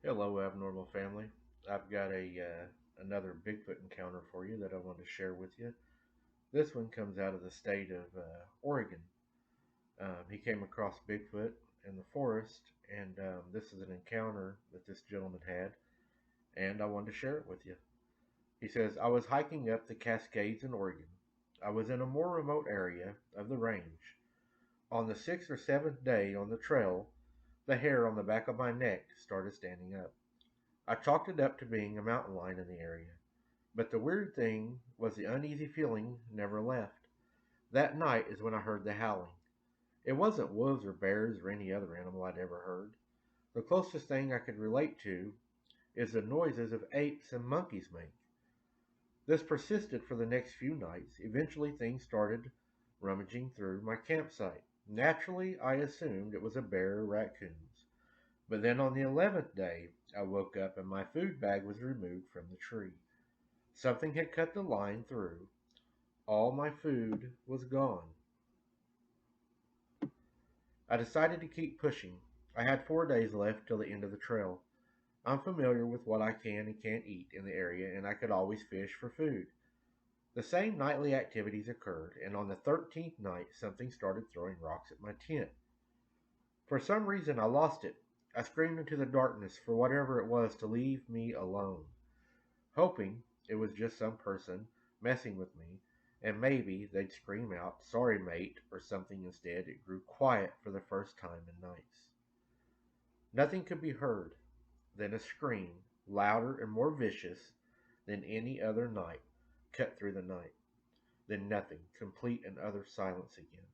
Hello, abnormal family. I've got another Bigfoot encounter for you that I want to share with you. This one comes out of the state of Oregon. He came across Bigfoot in the forest, and this is an encounter that this gentleman had, and I wanted to share it with you. He says, I was hiking up the Cascades in Oregon. I was in a more remote area of the range. On the sixth or seventh day on the trail, the hair on the back of my neck started standing up. I chalked it up to being a mountain lion in the area. But the weird thing was the uneasy feeling never left. That night is when I heard the howling. It wasn't wolves or bears or any other animal I'd ever heard. The closest thing I could relate to is the noises of apes and monkeys make. This persisted for the next few nights. Eventually things started rummaging through my campsite. Naturally, I assumed it was a bear or raccoons. But then on the 11th day, I woke up and my food bag was removed from the tree. Something had cut the line through. All my food was gone. I decided to keep pushing. I had 4 days left till the end of the trail. I'm familiar with what I can and can't eat in the area, and I could always fish for food. The same nightly activities occurred, and on the 13th night, something started throwing rocks at my tent. For some reason, I lost it. I screamed into the darkness for whatever it was to leave me alone, hoping it was just some person messing with me, and maybe they'd scream out, sorry mate, or something. Instead, it grew quiet for the first time in nights. Nothing could be heard. Then a scream, louder and more vicious than any other night, cut through the night. Then nothing, complete and utter silence again.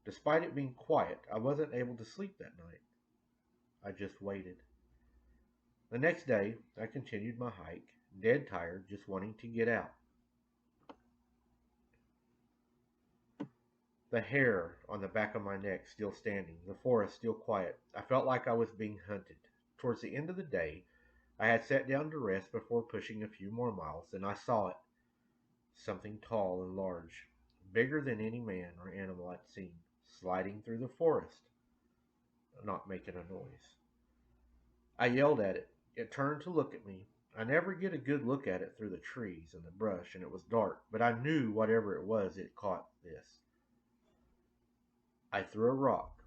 Despite it being quiet, I wasn't able to sleep that night. I just waited. The next day, I continued my hike, dead tired, just wanting to get out. The hair on the back of my neck still standing, the forest still quiet. I felt like I was being hunted. Towards the end of the day, I had sat down to rest before pushing a few more miles, and I saw it. Something tall and large, bigger than any man or animal I'd seen, sliding through the forest, not making a noise. I yelled at it. It turned to look at me. I never get a good look at it through the trees and the brush, and it was dark, but I knew whatever it was, it caught this. I threw a rock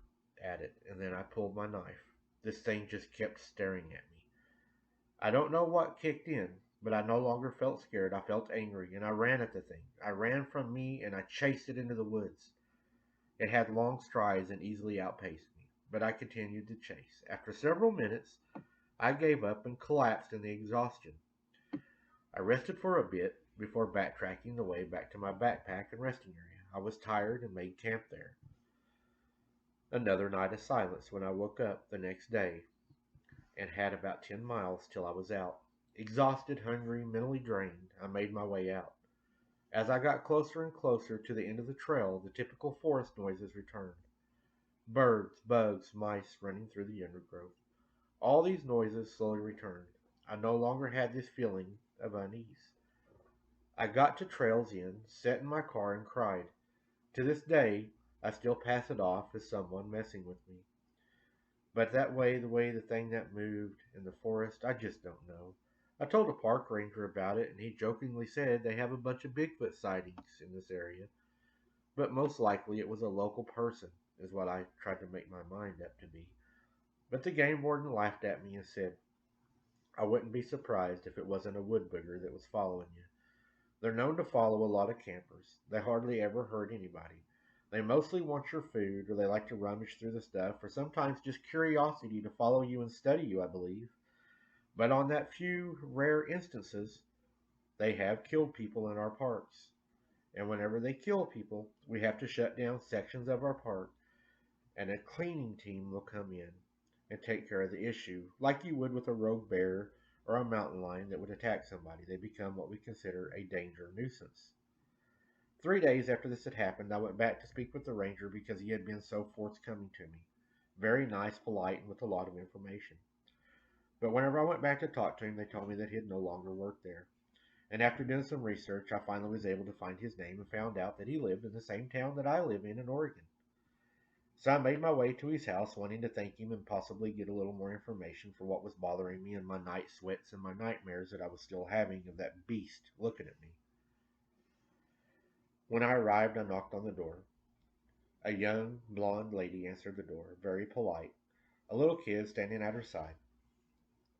at it, and then I pulled my knife. This thing just kept staring at me. I don't know what kicked in, but I no longer felt scared. I felt angry, and I ran at the thing. I ran from me, and I chased it into the woods. It had long strides and easily outpaced me, but I continued to chase. After several minutes, I gave up and collapsed in the exhaustion. I rested for a bit before backtracking the way back to my backpack and resting area. I was tired and made camp there. Another night of silence when I woke up the next day and had about 10 miles till I was out. Exhausted, hungry, mentally drained, I made my way out. As I got closer and closer to the end of the trail, the typical forest noises returned. Birds, bugs, mice running through the undergrowth. All these noises slowly returned. I no longer had this feeling of unease. I got to Trail's End, sat in my car, and cried. To this day, I still pass it off as someone messing with me. But the way the thing that moved in the forest, I just don't know. I told a park ranger about it, and he jokingly said they have a bunch of Bigfoot sightings in this area, but most likely it was a local person. is what I tried to make my mind up to be. But the game warden laughed at me and said I wouldn't be surprised if it wasn't a wood booger that was following you. They're known to follow a lot of campers. They hardly ever hurt anybody. They mostly want your food, or they like to rummage through the stuff, or sometimes just curiosity to follow you and study you, I believe. But on that few rare instances, they have killed people in our parks. And whenever they kill people, we have to shut down sections of our park, and a cleaning team will come in and take care of the issue, like you would with a rogue bear or a mountain lion that would attack somebody. They become what we consider a danger nuisance. 3 days after this had happened, I went back to speak with the ranger because he had been so forthcoming to me. Very nice, polite, and with a lot of information. But whenever I went back to talk to him, they told me that he had no longer worked there. And after doing some research, I finally was able to find his name and found out that he lived in the same town that I live in Oregon. So I made my way to his house, wanting to thank him and possibly get a little more information for what was bothering me and my night sweats and my nightmares that I was still having of that beast looking at me. When I arrived, I knocked on the door. A young, blonde lady answered the door, very polite, a little kid standing at her side.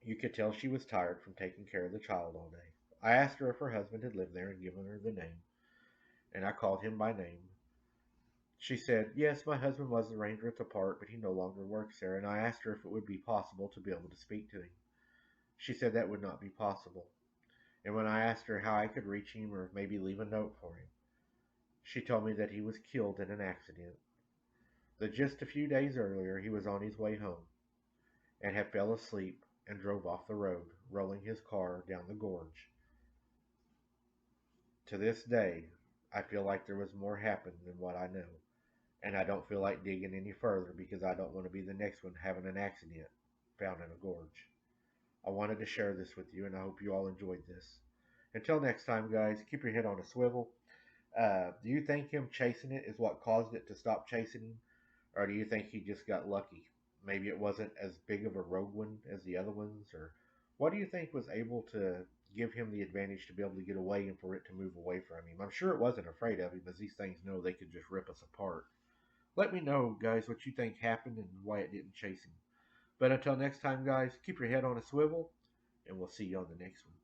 You could tell she was tired from taking care of the child all day. I asked her if her husband had lived there and given her the name, and I called him by name. She said, yes, my husband was the ranger at the park, but he no longer works there, and I asked her if it would be possible to be able to speak to him. She said that would not be possible, and when I asked her how I could reach him or maybe leave a note for him, she told me that he was killed in an accident, that just a few days earlier he was on his way home and had fell asleep and drove off the road, rolling his car down the gorge. To this day, I feel like there was more happened than what I know, and I don't feel like digging any further because I don't want to be the next one having an accident found in a gorge. I wanted to share this with you, and I hope you all enjoyed this. Until next time, guys, keep your head on a swivel. Do you think him chasing it is what caused it to stop chasing him? Or do you think he just got lucky? Maybe it wasn't as big of a rogue one as the other ones? Or what do you think was able to give him the advantage to be able to get away and for it to move away from him? I'm sure it wasn't afraid of him, as these things know they could just rip us apart. Let me know, guys, what you think happened and why it didn't chase him. But until next time, guys, keep your head on a swivel, and we'll see you on the next one.